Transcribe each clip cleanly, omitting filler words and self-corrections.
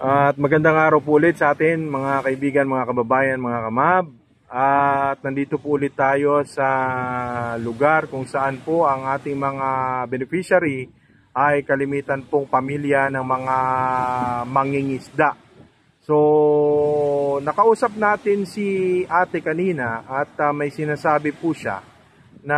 At magandang araw po ulit sa atin mga kaibigan, mga kababayan, mga kamab. At nandito po ulit tayo sa lugar kung saan po ang ating mga beneficiary ay kalimitan pong pamilya ng mga mangingisda. So nakausap natin si ate kanina at may sinasabi po siya na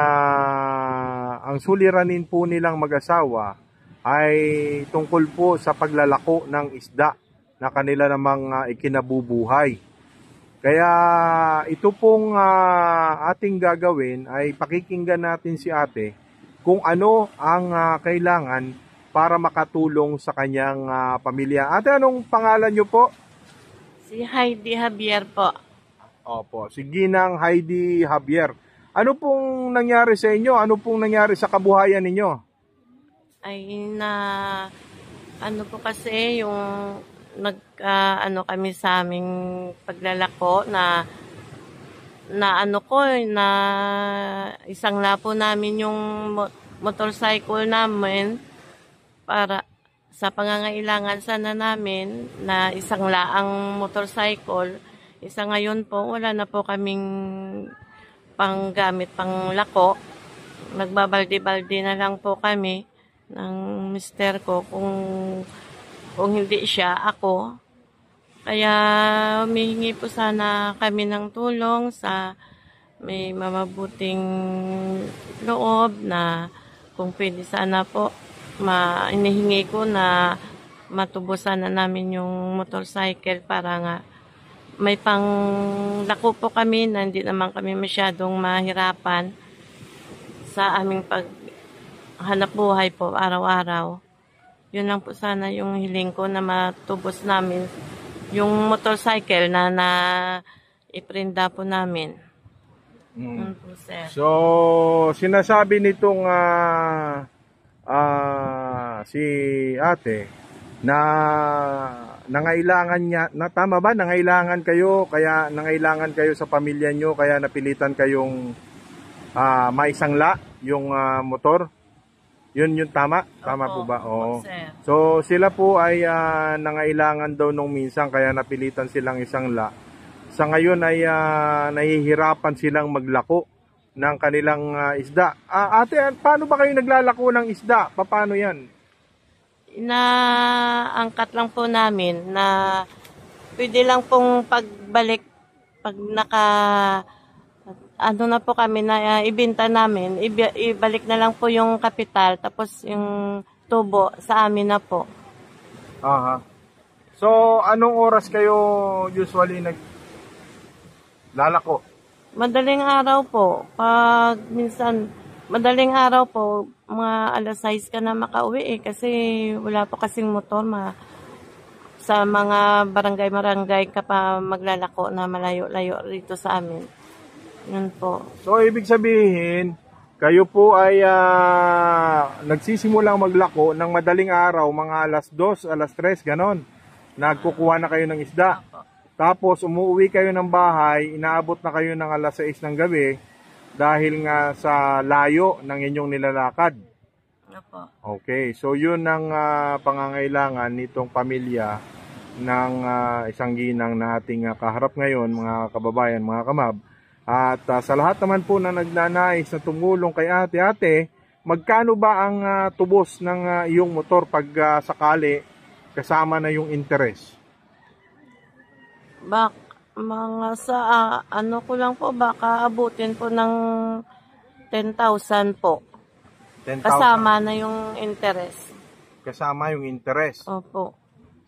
ang suliranin po nilang mag-asawa ay tungkol po sa paglalako ng isda na kanila namang ikinabubuhay. Kaya ito pong ating gagawin ay pakikinggan natin si ate kung ano ang kailangan para makatulong sa kanyang pamilya. Ate, anong pangalan niyo po? Si Heidi Javier po. Opo, si Ginang Heidi Javier. Ano pong nangyari sa inyo? Ano pong nangyari sa kabuhayan ninyo? Ay ano po kasi yung ano kami sa aming paglalako na isang lapo namin yung motorcycle namin para sa pangangailangan sana namin na isang laang motorcycle. Isa ngayon po, wala na po kaming panggamit pang lako. Nagbabalde-balde na lang po kami ng mister ko kung hindi siya, ako. Kaya humihingi po sana kami ng tulong sa may mamabuting loob na kung pwede sana po inihingi ko na matubusan na namin yung motorcycle para nga may pang lako po kami na hindi naman kami masyadong mahirapan sa aming paghanap buhay po araw-araw. Yun lang po sana yung hiling ko na matubos namin yung motorcycle na iprinda po namin. Yun po, sir. So, sinasabi nitong si ate na nangailangan niya, tama ba? Nangailangan kayo sa pamilya nyo, kaya napilitan kayong maisangla yung motor? Yun tama? Tama po ba? Oo. So sila po ay nangailangan daw nung minsan kaya napilitan silang isangla. Sa ngayon ay nahihirapan silang maglako ng kanilang isda. Ate, paano ba kayo naglalako ng isda? Paano yan? Inaangkat lang po namin na pwede lang pong pagbalik pag ano na po kami na ibenta namin, ibalik na lang po yung kapital tapos yung tubo sa amin na po. Aha. So, anong oras kayo usually naglalako? Madaling araw po. Pag minsan, madaling araw po, mga alas 6 ka na makauwi kasi wala po kasing motor. Sa mga barangay-barangay ka pa maglalako na malayo-layo rito sa amin. Yun po. So, ibig sabihin, kayo po ay nagsisimulang maglako ng madaling araw, mga alas 2, alas 3, ganon. Nagkukuha na kayo ng isda. Tapos, umuwi kayo ng bahay, inaabot na kayo ng alas 6 ng gabi dahil nga sa layo ng inyong nilalakad. Okay, so yun ang pangangailangan nitong pamilya ng isang ginang na ating kaharap ngayon, mga kababayan, mga kamab. At sa lahat naman po na nagnanais na tumulong kay ate, magkano ba ang tubos ng iyong motor pag sakali kasama na yung interest? Mga ano ko lang po, baka abutin po ng 10,000 po. 10,000? Kasama na yung interest. Kasama yung interest? Opo.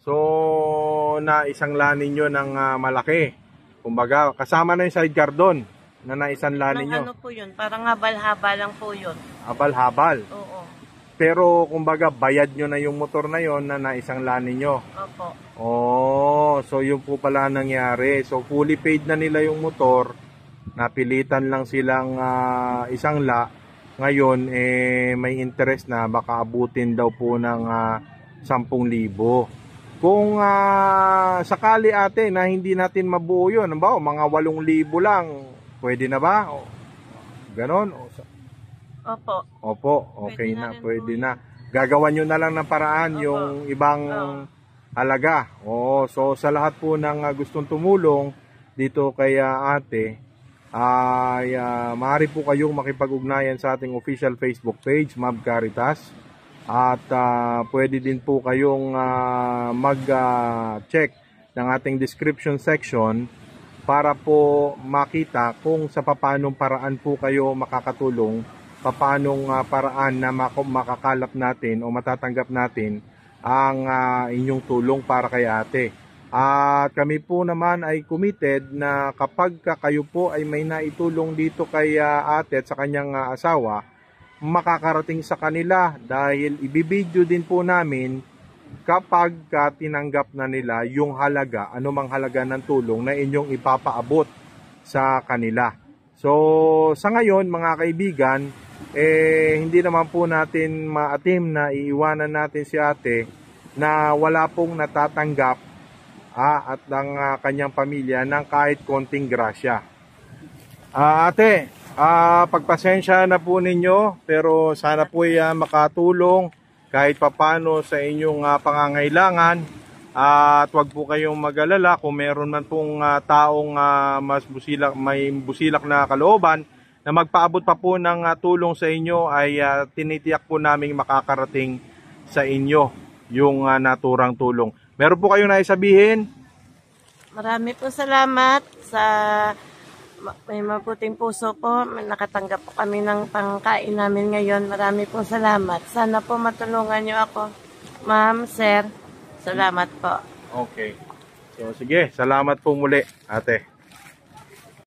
So, naisangla ninyo ng malaki. Kumbaga, kasama na yung sidecar doon na naisanla ninyo. Ano po yun? Parang habal-habal lang po yun. Habal-habal? Oo. Pero, kumbaga, bayad nyo na yung motor na yon na naisangla ninyo. Opo. Oh, so yun po pala nangyari. So, fully paid na nila yung motor. Napilitan lang silang isangla. Ngayon, may interest na baka abutin daw po ng 10,000. Kung sakali ate na hindi natin mabuo yun, ba, mga 8,000 lang, pwede na ba? Ganon? Opo. Opo, okay na, pwede na. Gagawan nyo na lang ng paraan yung ibang halaga. So sa lahat po ng gustong tumulong dito kay ate, ay maaari po kayong makipag-ugnayan sa ating official Facebook page, Ma'am Caritas. At pwede din po kayong mag-check ng ating description section para po makita kung sa papanong paraan po kayo makakatulong, papanong paraan na makakalap natin o matatanggap natin ang inyong tulong para kay ate. At kami po naman ay committed na kapag kayo po ay may naitulong dito kay ate at sa kanyang asawa, makakarating sa kanila dahil ibibideo din po namin kapag tinanggap na nila yung halaga, anumang halaga ng tulong na inyong ipapaabot sa kanila. So sa ngayon mga kaibigan, hindi naman po natin maatim na iiwanan natin si ate na wala pong natatanggap at ang kanyang pamilya ng kahit konting grasya. Ate, pagpasensya na po ninyo, pero sana po makatulong kahit papano sa inyong pangangailangan. At wag po kayong mag-alala kung meron man pong taong may busilak na kalooban na magpaabot pa po ng tulong sa inyo, ay tinitiyak po namin makakarating sa inyo yung naturang tulong. Meron po kayong naisabihin? Marami po salamat sa may mabuting puso po. Nakatanggap po kami ng pangkain namin ngayon. Marami po salamat. Sana po matulungan nyo ako. Ma'am, sir, salamat po. Okay. So sige, salamat po muli, ate.